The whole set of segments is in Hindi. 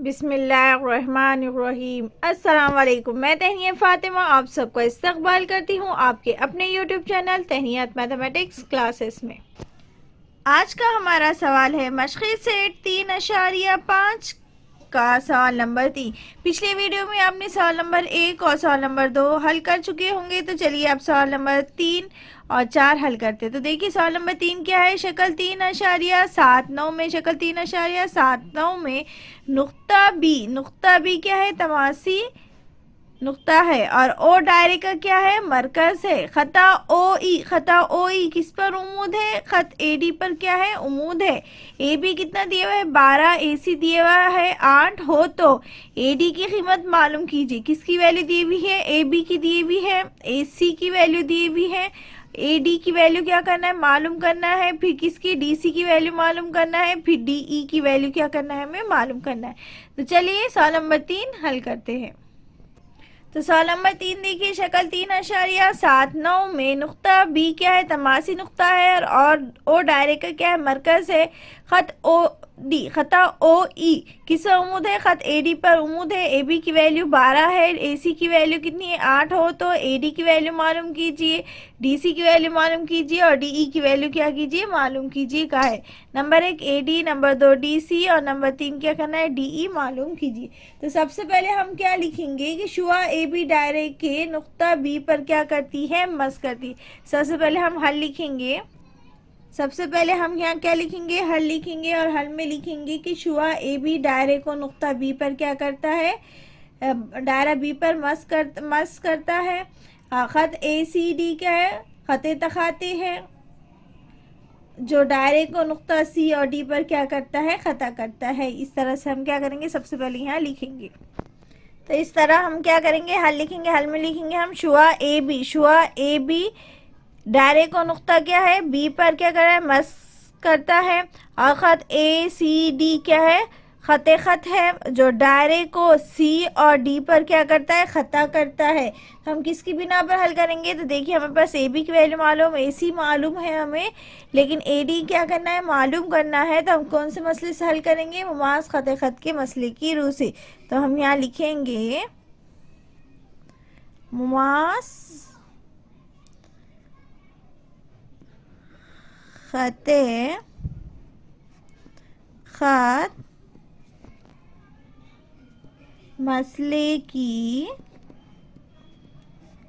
बिस्मिल्लाहिर्रहमानिर्रहीम। अस्सलाम वालेकुम। मैं तहनिया फ़ातिमा आप सबको इस्तकबाल करती हूँ आपके अपने यूट्यूब चैनल तहनियात मैथमेटिक्स क्लासेस में। आज का हमारा सवाल है मशक़ी सेट 3.5 का सवाल नंबर 3। पिछले वीडियो में आपने सवाल नंबर 1 और सवाल नंबर 2 हल कर चुके होंगे, तो चलिए अब सवाल नंबर 3 और 4 हल करते हैं। तो देखिए सवाल नंबर 3 क्या है। शक्ल 3.79 में शक्ल 3.79 में नुक्ता बी क्या है, तमासी नुक्ता है, और ओ दायरे का क्या है, मरकज है। खता ओ ई किस पर उमूद है, खत ए डी पर क्या है, उमूद है। ए बी कितना दिया हुआ है, 12, ए सी दिया हुआ है 8 हो तो ए डी की कीमत मालूम कीजिए। किसकी वैल्यू दी हुई है, ए बी की दी हुई है, ए सी की वैल्यू दी हुई है, ए डी की वैल्यू क्या करना है, मालूम करना है। फिर किसकी, डी सी की वैल्यू मालूम करना है। फिर डी ई की वैल्यू क्या करना है, हमें मालूम करना है। तो चलिए सवाल नंबर 3 हल करते हैं। तो सवाल नंबर 3 देखिए। शक्ल 3.79 में नुक्ता बी क्या है, तमासी नुक्ता है, और ओ दायरे का क्या है, मरकज है। खता ओ ई किस पर उमूद है, खत ए डी पर उमूद है। ए बी की वैल्यू 12 है, ए सी की वैल्यू कितनी है, 8 हो तो ए डी की वैल्यू मालूम कीजिए, डी सी की वैल्यू मालूम कीजिए, और डी ई की वैल्यू क्या कीजिए, मालूम कीजिए। का है number 1 A D, number 2 D C, और नंबर 3 क्या करना है, डी ई मालूम कीजिए। तो सबसे पहले हम क्या लिखेंगे कि शुआ ए बी दायरे के नुक्ता बी पर क्या करती है, मस करती है। सबसे पहले हम हल लिखेंगे। सबसे पहले हम यहाँ क्या लिखेंगे, हल लिखेंगे, और हल में लिखेंगे कि शुआ ए बी दायरे को नुक्ता बी पर क्या करता है, दायरा बी पर मस करता है। खत ए सी डी क्या है, खते तखाते है, जो दायरे को नुक्ता सी और डी पर क्या करता है, खता करता है। इस तरह से हम क्या करेंगे, सबसे पहले यहाँ लिखेंगे। तो इस तरह हम क्या करेंगे, हल लिखेंगे। हल में लिखेंगे हम शुआ ए बी दायरे को नुक्ता क्या है, बी पर क्या कर रहा है, मस करता है। और खत ए सी डी क्या है, खत है, जो दायरे को सी और डी पर क्या करता है, खता करता है। तो हम किसकी बिना पर हल करेंगे, तो देखिए हमें पास ए बी की वैल्यू मालूम, ए सी मालूम है हमें, लेकिन ए डी क्या करना है, मालूम करना है। तो हम कौन से मसले से हल करेंगे, मुमास खत के मसले की रूह से। तो हम यहाँ लिखेंगे मुमास खत मसले की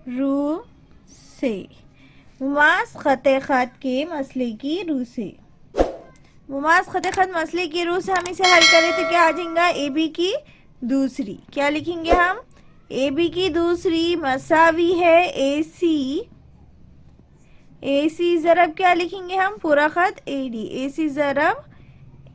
रूह से। मुमास खत के मसले की रूह से। मुमास खत मसले की रूह से हम इसे हल करें तो क्या आ जाएगा, ए बी की दूसरी। क्या लिखेंगे हम, ए बी की दूसरी मसावी है ए सी ज़रब क्या लिखेंगे हम, पूरा खत A D, A C ज़रब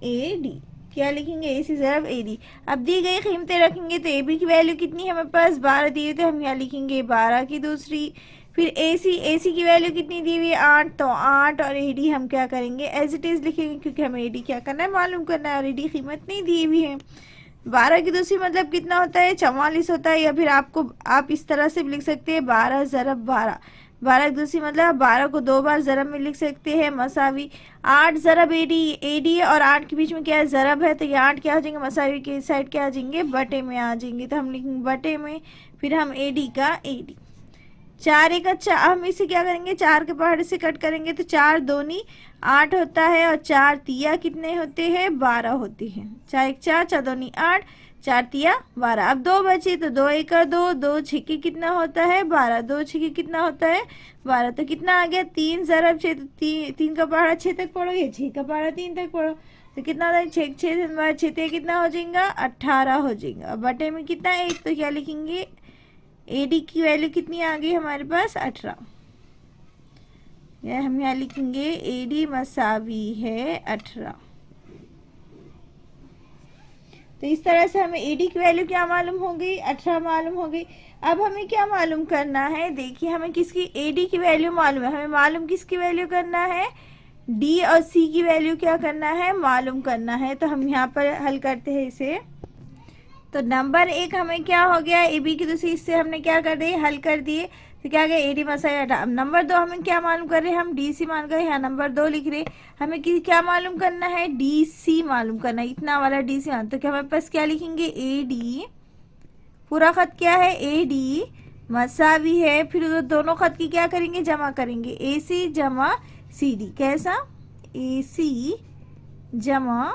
A D. क्या लिखेंगे, ए सी ज़रब ए डी। अब दी गई कीमतें रखेंगे तो ए बी की वैल्यू कितनी है हमें पास, 12 दी हुई, तो हम यहाँ लिखेंगे 12 की दूसरी। फिर ए सी की वैल्यू कितनी दी हुई है, 8, तो 8, और ए डी हम क्या करेंगे, एज इट इज़ लिखेंगे, क्योंकि हमें ए डी क्या करना है, मालूम करना है, और ए डी कीमत नहीं दी हुई है। 12 की दूसरी मतलब कितना होता है, 44 होता है, या फिर आप इस तरह से भी लिख सकते हैं 12 ज़रब 12। 12 की दूसरी मतलब 12 को 2 बार ज़रब में लिख सकते हैं, मसावी 8 ज़रब ए डी, और 8 के बीच में क्या है, ज़रब है, तो ये 8 क्या हो जाएंगे, मसावी के साइड क्या आ जाएंगे, बटे में आ जाएंगे। तो हम लिखेंगे बटे में, फिर हम ए डी का ए डी। 4 एक अच्छा, हम इसे क्या करेंगे, 4 के पहाड़ से कट करेंगे तो 4 दूनी 8 होता है, और 4 तिया कितने होते हैं, 12 होते हैं। 4 एक 4, 4 दूनी 8, 4 तिया 12। अब 2 बचे तो 2 एक 2, 2 छिके कितना होता है, 12, 2 छिके कितना होता है, 12। तो कितना आ गया, 3 ज़रब 6, तो 3 का पहाड़ा 6 तक पढ़ोगे, 6 का पहाड़ा 3 तक पढ़ो, तो कितना होता है, 6 कितना हो जाएगा, 18 हो जाएगा। बटे में कितना है 1, तो क्या लिखेंगे, ए डी की वैल्यू कितनी आ गई हमारे पास, 18। यह हम यहाँ लिखेंगे ए डी मसावी है 18। तो इस तरह से हमें ए डी की वैल्यू क्या मालूम हो गई, 18 मालूम हो गई। अब हमें क्या मालूम करना है, देखिए हमें किसकी, ए डी की वैल्यू मालूम है, हमें मालूम किसकी वैल्यू करना है, डी और सी की वैल्यू क्या करना है, मालूम करना है। तो हम यहाँ पर हल करते हैं इसे। तो नंबर 1 हमें क्या हो गया, ए बी की दूसरी इससे हमने क्या कर दिए, हल कर दिए। तो क्या गया, ए डी मसाई हटा। अब नंबर 2 हमें क्या मालूम कर रहे हैं, हम डी सी मान गए, यहाँ नंबर 2 लिख रहे। हमें क्या मालूम करना है, डी सी मालूम करना है, इतना वाला डी सी मान। तो क्या हमारे पास क्या लिखेंगे, ए डी, पूरा खत क्या है, ए डी मसावी है, फिर दोनों खत की क्या करेंगे, जमा करेंगे, ए सी जमा सी डी। कैसा, ए सी जमा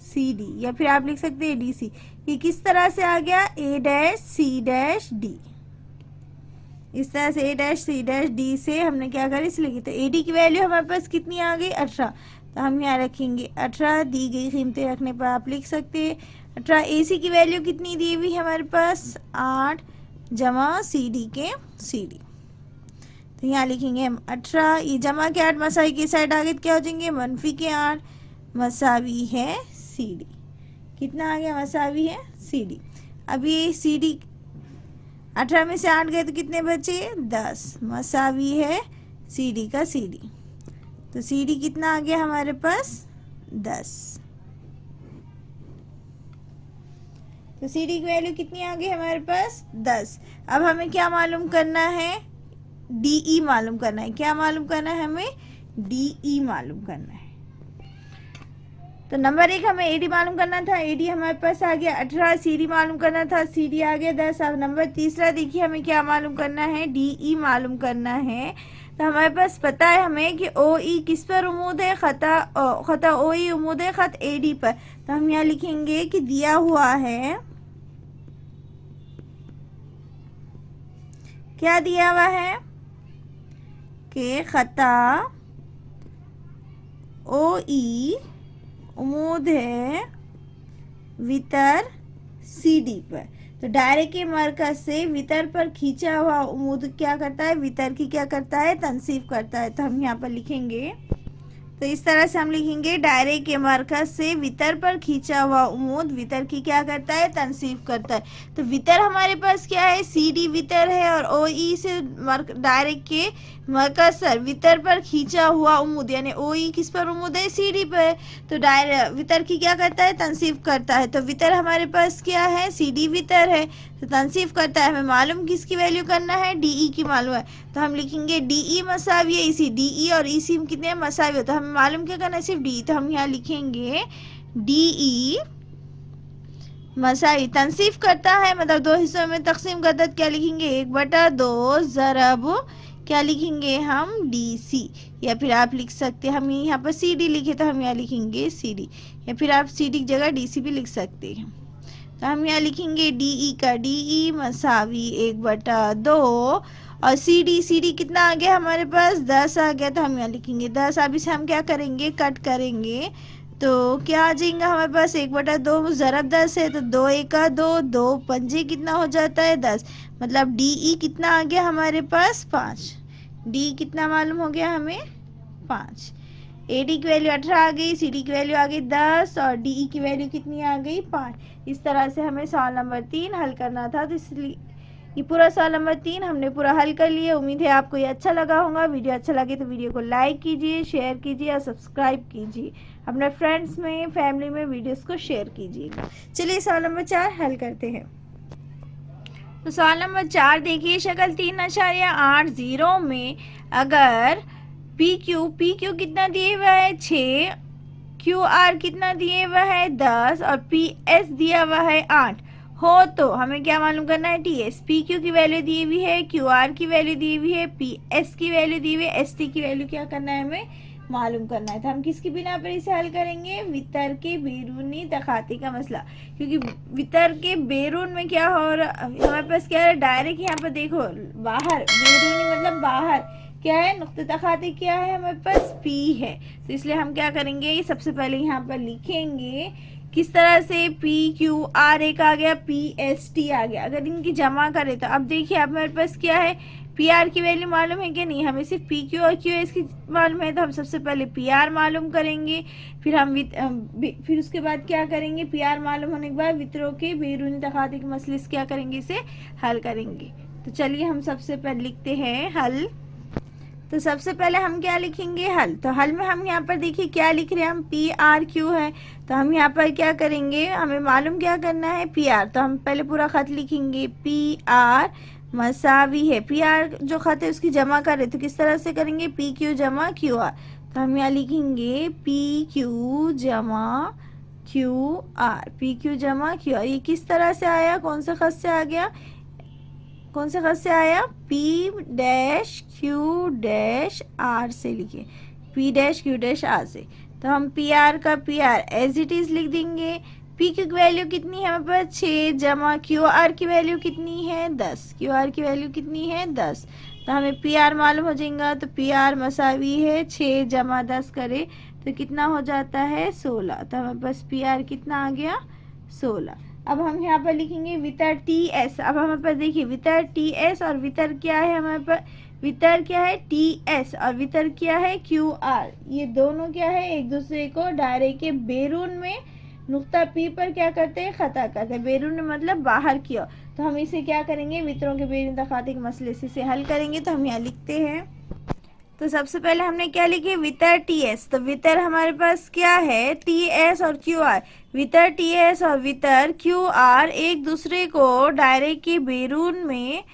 सी डी, या फिर आप लिख सकते हैं डी सी। ये किस तरह से आ गया, ए डैश सी डैश डी, इस तरह से ए डैश सी डैश डी से हमने क्या करा, इसलिए लिखी। तो ए डी की वैल्यू हमारे पास कितनी आ गई, 18। तो हम यहाँ रखेंगे 18, दी गई कीमतें रखने पर आप लिख सकते हैं 18। ए सी की वैल्यू कितनी दी हुई हमारे पास, 8 जमा सी डी के सी डी। तो यहाँ लिखेंगे हम 18, ये जमा के 8 मसावी की साइड आगे क्या हो जाएंगे, मनफी के 8 मसावी है सी डी। कितना आ गया, मसावी है सी डी। अब ये सी डी 18 में से 8 गए तो कितने बचे, 10 मसावी है सी डी का सी डी। तो सी डी कितना आ गया हमारे पास, 10। तो सी डी की वैल्यू कितनी आ गई हमारे पास, 10। अब हमें क्या मालूम करना है, डी ई मालूम करना है। क्या मालूम करना है हमें, डी ई मालूम करना है। तो नंबर 1 हमें ए डी मालूम करना था, ए डी हमारे पास आ गया 18, सी डी मालूम करना था, सी डी आ गया 10। अब नंबर तीसरा देखिए, हमें क्या मालूम करना है, डी ई मालूम करना है। तो हमारे पास पता है हमें कि ओ ई किस पर उम्मीद है, खता ओ ई उम्मीद है खत ए डी पर। तो हम यहाँ लिखेंगे कि दिया हुआ है, क्या दिया हुआ है कि खता ओ ई उम्मीद है वितर सी डी पर। तो डायरेक्ट के मरकज से वितर पर खींचा हुआ उम्मीद क्या करता है, वितर की क्या करता है, तनसीब करता है। तो हम यहाँ पर लिखेंगे, तो इस तरह से हम लिखेंगे, डायरेक्ट के मरकज से वितर पर खींचा हुआ उम्मीद वितर की क्या करता है, तनसीब करता है। तो वितर हमारे पास क्या है, सी डी वितर है, और ओ ई से डायरेक्ट के मरकज सर वितर पर खींचा हुआ उम्मीद, यानी ओ ई किस पर उम्मीद है, सी डी पर। तो डायरेक्ट वितर की क्या करता है, तनसीब करता है। तो वितर हमारे पास क्या है, सी डी वितर है, तो तनसीब करता है। हमें मालूम किसकी वैल्यू करना है, डी ई की मालूम है। तो हम लिखेंगे डी ई मसावी है इसी, डी ई और इसी में कितने मसावी हो, तो हमें मालूम क्या करना है, सिर्फ डी। तो हम यहाँ लिखेंगे डी ई मसावी, तनसीब करता है मतलब 2 हिस्सों में तकसीम करता है। क्या लिखेंगे, 1/2 ज़रब क्या लिखेंगे हम, डी सी। या फिर आप लिख सकते हैं, हम यहाँ पर सी डी लिखे तो हम यहाँ लिखेंगे सी डी, या फिर आप सी डी की जगह डी सी भी लिख सकते हैं। तो हम यहाँ लिखेंगे डी ई का डी ई मसावी 1/2, और सी डी कितना आ गया हमारे पास, 10 आ गया। तो हम यहाँ लिखेंगे 10। अब इसे हम क्या करेंगे, कट करेंगे। तो क्या आ जाएगा हमारे पास, 1/2 ज़रब 10 है, तो 2 एका 2, 2 पंजे कितना हो जाता है, 10। मतलब डी ई कितना आ गया हमारे पास, 5। डी कितना मालूम हो गया हमें, 5। ए डी की वैल्यू 18 आ गई, सी डी की वैल्यू आ गई 10, और डी ई की वैल्यू कितनी आ गई, 5। इस तरह से हमें सवाल नंबर 3 हल करना था। तो इसलिए ये पूरा सवाल नंबर 3 हमने पूरा हल कर लिया। उम्मीद है आपको ये अच्छा लगा होगा। वीडियो अच्छा लगे तो वीडियो को लाइक कीजिए, शेयर कीजिए और सब्सक्राइब कीजिए। अपने फ्रेंड्स में, फैमिली में वीडियोस को शेयर कीजिएगा। चलिए सवाल नंबर 4 हल करते हैं। तो सवाल नंबर 4 देखिए, शक्ल 3.80 में अगर पी क्यू कितना दिए हुआ है 6, क्यू आर कितना दिए हुआ है 10 और पी एस दिया हुआ है 8 हो, तो हमें क्या मालूम करना है, टी एस। पी क्यू की वैल्यू दी हुई है, क्यू आर की वैल्यू दी हुई है, पी एस की वैल्यू दी हुई है, एस टी की वैल्यू क्या करना है, हमें मालूम करना है। तो हम किसकी बिना पर इसे हल करेंगे, वितर के बैरूनी तखाती का मसला। क्योंकि वितर के बैरून में क्या हो रहा, हमारे पास क्या है, डायरेक्ट यहाँ पर देखो बाहर, बैरूनी मतलब बाहर क्या है, नुक्ते तखाती क्या है हमारे पास, पी है। तो इसलिए हम क्या करेंगे, सबसे पहले यहाँ पर लिखेंगे किस तरह से, पी क्यू आर एक आ गया, पी एस टी आ गया। अगर इनकी जमा करें तो अब देखिए अब मेरे पास क्या है, पी आर की वैल्यू मालूम है कि नहीं, हमें सिर्फ पी क्यू और क्यू एस की मालूम है। तो हम सबसे पहले पी आर मालूम करेंगे, फिर हम फिर उसके बाद क्या करेंगे, पी आर मालूम होने के बाद वितरों के बैरूनी तखाती के मसले से क्या करेंगे, इसे हल करेंगे। तो चलिए हम सबसे पहले लिखते हैं हल। तो सबसे पहले हम क्या लिखेंगे, हल। तो हल में हम यहाँ पर देखिए क्या लिख रहे हैं, हम पी आर क्यू है। तो हम यहाँ पर क्या करेंगे, हमें मालूम क्या करना है, पी आर। तो हम पहले पूरा खत लिखेंगे, पी आर मसावी है, पी आर जो खत है उसकी जमा कर रहे, तो किस तरह से करेंगे, पी क्यू जमा क्यू आर। तो हम यहाँ लिखेंगे पी क्यू जमा क्यू आर, पी क्यू जमा क्यू आर। ये किस तरह से आया, कौन से खत से आ गया, कौन से खत से आया, P dash Q dash R से लिखे, P dash Q dash R से। तो हम पी आर का P R as it is लिख देंगे। पी क्यू की वैल्यू कितनी है हमारे पास, 6 जमा क्यू आर की वैल्यू कितनी है, 10। क्यू आर की वैल्यू कितनी है, 10। तो हमें पी आर मालूम हो जाएगा। तो पी आर मसावी है 6 जमा 10 करे तो कितना हो जाता है, 16। तो हमारे पास पी आर कितना आ गया, 16। अब हम यहाँ पर लिखेंगे वितर टी एस। अब हमारे पास देखिए वितर टी एस और वितर क्या है हमारे पास, वितर क्या है टी एस और वितर क्या है क्यू आर। ये दोनों क्या है, एक दूसरे को दायरे के बैरून में नुक्ता पी पर क्या करते हैं, खता करते हैं। बैरून में मतलब बाहर की ओर। तो हम इसे क्या करेंगे, वितरों के बैरून तखाते के मसले से इसे हल करेंगे। तो हम यहाँ लिखते हैं, तो सबसे पहले हमने क्या लिखे, वितर टी एस। तो वितर हमारे पास क्या है, टी एस और क्यू आर। वितर टी एस और वितर क्यू आर एक दूसरे को दायरे के बैरून में,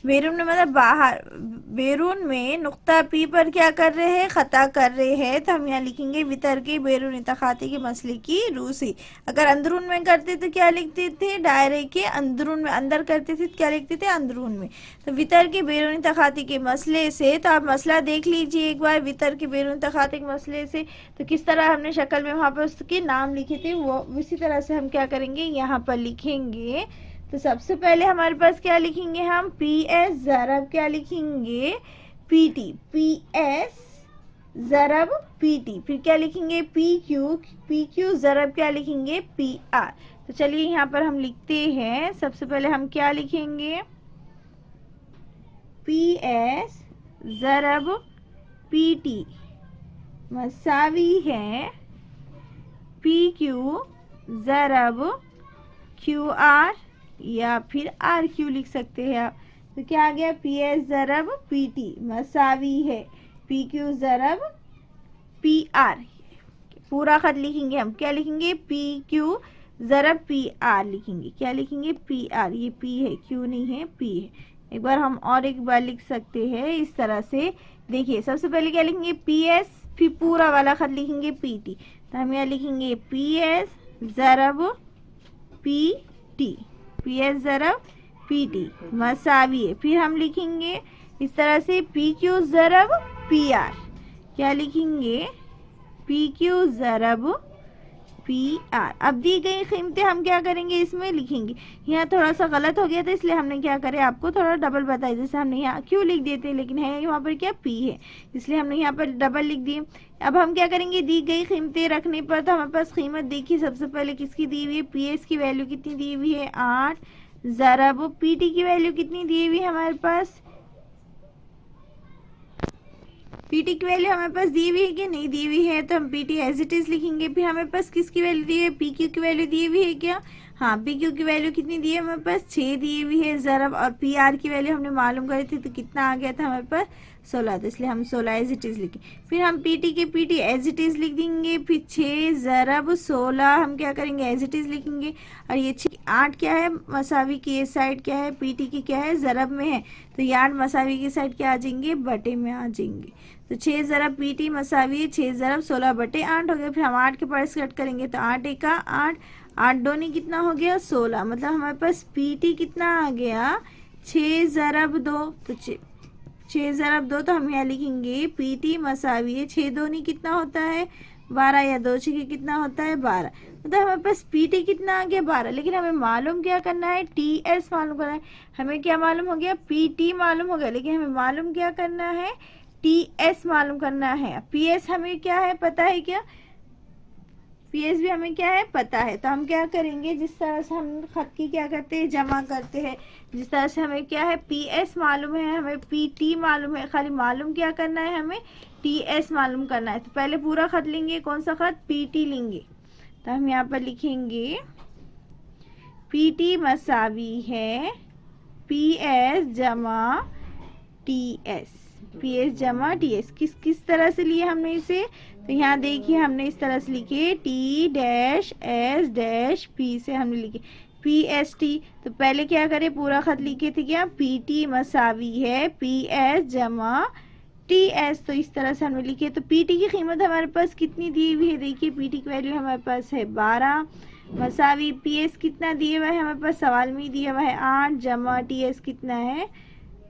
बैरून में मतलब बाहर, बैरून में नुक्ता पी पर क्या कर रहे हैं, खता कर रहे हैं। तो हम यहाँ लिखेंगे वितर के बैरून तखाते के मसले की रूह से। अगर अंदरून में करते तो क्या लिखते थे, दायरे के अंदरून में, अंदर करते थे तो क्या लिखते थे, अंदरून में। तो वितर के बैरून तखाते के मसले से, तो आप मसला देख लीजिए एक बार, वितर के बैरून तखाते के मसले से। तो किस तरह हमने शक्ल में वहाँ पर उसके नाम लिखे थे, वो उसी तरह से हम क्या करेंगे, यहाँ पर लिखेंगे। तो सबसे पहले हमारे पास क्या लिखेंगे हम, पी एस ज़रब क्या लिखेंगे, पी टी, पी एस ज़रब पी टी। फिर क्या लिखेंगे, पी क्यू ज़रब क्या लिखेंगे, पी आर। तो चलिए यहाँ पर हम लिखते हैं। सबसे पहले हम क्या लिखेंगे, पी एस ज़रब पी टी मसावी है पी क्यू ज़रब क्यू आर, या फिर आर क्यू लिख सकते हैं आप। तो क्या आ गया, पी एस ज़रब पी टी मसावी है पी क्यू ज़रब पी आर। पूरा खत लिखेंगे हम, क्या लिखेंगे, पी क्यू ज़रब पी आर लिखेंगे। क्या लिखेंगे, पी आर, ये पी है, क्यू नहीं है, पी है। एक बार हम और एक बार लिख सकते हैं इस तरह से। देखिए सबसे पहले क्या लिखेंगे, पी एस, फिर पूरा वाला खत लिखेंगे पी टी। तो हम यहाँ लिखेंगे पी एस ज़रब पी टी, पी एस ज़रब पी टी मसावी है। फिर हम लिखेंगे इस तरह से पी क्यू ज़रब पी आर। क्या लिखेंगे, पी क्यू ज़रब पी आर। अब दी गई कीमतें हम क्या करेंगे, इसमें लिखेंगे। यहाँ थोड़ा सा गलत हो गया था इसलिए हमने क्या करे, आपको थोड़ा डबल बताया। जैसे हमने यहाँ क्यू लिख देते लेकिन है वहाँ पर क्या, पी है, इसलिए हमने यहाँ पर डबल लिख दिए। अब हम क्या करेंगे, दी गई कीमतें रखने पर तो हमारे पास कीमत देखिए सबसे पहले किसकी दी हुई है, पी एस की वैल्यू कितनी दी हुई है, 8 ज़रब पी टी की वैल्यू कितनी दी हुई है हमारे पास, पी टी की वैल्यू हमारे पास दी हुई है कि नहीं दी हुई है। तो हम P T as it is लिखेंगे। फिर हमारे पास किसकी वैल्यू दी है, पी क्यू की वैल्यू दी हुई है क्या, हाँ पी क्यू की वैल्यू कितनी दी है हमारे पास, 6 दी हुई है ज़रब। और पी आर की वैल्यू हमने मालूम करी थी तो कितना आ गया था हमारे पास, 16। तो इसलिए हम 16 एज इट इज़ लिखें। फिर हम पी टी के P T as it is लिख देंगे। फिर 6 ज़रब 16 हम क्या करेंगे, एज इट इज़ लिखेंगे। और ये 8 क्या है, मसावी की ये साइड क्या है, पी टी की क्या है, ज़रब में है। तो ये 8 मसावी की साइड क्या आ जाएंगे, बटे में आ जाएंगे। तो 6 ज़रब पी टी मसावी 6 ज़रब 16 बटे 8 हो गया। फिर हम 8 के पास कट करेंगे तो 8 एका 8, 8 दूनी कितना हो गया, 16। मतलब हमारे पास पी टी कितना आ गया, 6 ज़रब 2। तो 6 ज़रब 2, तो हम यहाँ लिखेंगे पी टी मसावी है 6 दूनी कितना होता है, 12, या 2 6 कितना होता है, 12। मतलब हमारे पास पी टी कितना आ गया, 12। लेकिन हमें मालूम क्या करना है, टी एस मालूम करना है। हमें क्या मालूम हो गया, पी टी मालूम हो गया, लेकिन हमें मालूम क्या करना है, टी एस मालूम करना है। पी एस हमें क्या है पता है क्या, पी एस भी हमें क्या है पता है। तो हम क्या करेंगे, जिस तरह से हम खत की क्या करते हैं, जमा करते हैं, जिस तरह से हमें क्या है पी एस मालूम है, हमें पी टी मालूम है, खाली मालूम क्या करना है, हमें टी एस मालूम करना है। तो पहले पूरा खत लेंगे, कौन सा खत, पी टी लेंगे। तो हम यहाँ पर लिखेंगे पी टी मसावी है पी एस जमा टी एस, पी एस जमा टी एस। किस तरह से लिए हमने इसे, तो यहाँ देखिए हमने इस तरह से लिखे T dash S dash P से हमने लिखे पी एस टी। तो पहले क्या करें, पूरा खत लिखे थे क्या, पी टी मसावी है पी एस जमा टी एस। तो इस तरह से हमने लिखे। तो पी टी की कीमत हमारे पास कितनी दी हुई है, देखिए पी टी की वैल्यू हमारे पास है 12 मसावी पी एस कितना दिए हुआ है हमारे पास, सवाल में ही दिया हुआ है 8 जमा टी एस कितना है,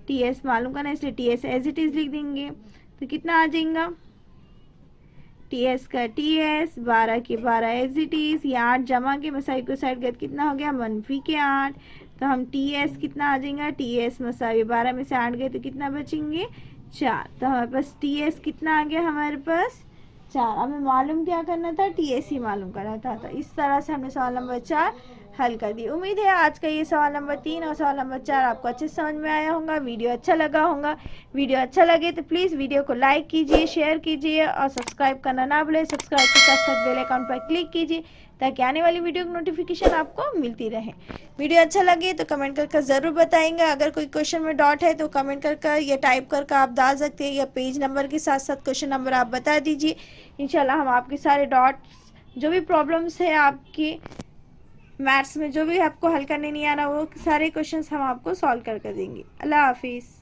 टी एस मालूम करना, इसलिए T S as it is लिख देंगे। तो कितना आ जाएगा, टी एस का टी एस 12 के 12 एज इट इज, ये 8 जमा के मसावी को साइड कर कितना हो गया मनफी के 8। तो हम टी एस कितना आ जाएगा, टी एस मसावी 12 में से 8 गए तो कितना बचेंगे 4। तो हमारे पास टी एस कितना आ गया हमारे पास 4। हमें मालूम क्या करना था, टी एस ही मालूम करना था। तो इस तरह से हमने सवाल नंबर 4 हल कर दिया। उम्मीद है आज का ये सवाल नंबर 3 और सवाल नंबर 4 आपको अच्छे समझ में आया होगा, वीडियो अच्छा लगा होगा। वीडियो अच्छा लगे तो प्लीज़ वीडियो को लाइक कीजिए, शेयर कीजिए और सब्सक्राइब करना ना भूलें। सब्सक्राइब के साथ साथ बेल आइकन पर क्लिक कीजिए ताकि आने वाली वीडियो की नोटिफिकेशन आपको मिलती रहे। वीडियो अच्छा लगे तो कमेंट करके ज़रूर बताएंगे। अगर कोई क्वेश्चन में डॉट है तो कमेंट कर या टाइप कर आप डाल सकते हैं, या पेज नंबर के साथ साथ क्वेश्चन नंबर आप बता दीजिए। इंशाल्लाह हम आपके सारे डॉट्स, जो भी प्रॉब्लम्स है आपकी मैथ्स में, जो भी आपको हल करने नहीं आ रहा, वो सारे क्वेश्चंस हम आपको सॉल्व कर देंगे। अल्लाह हाफिज़।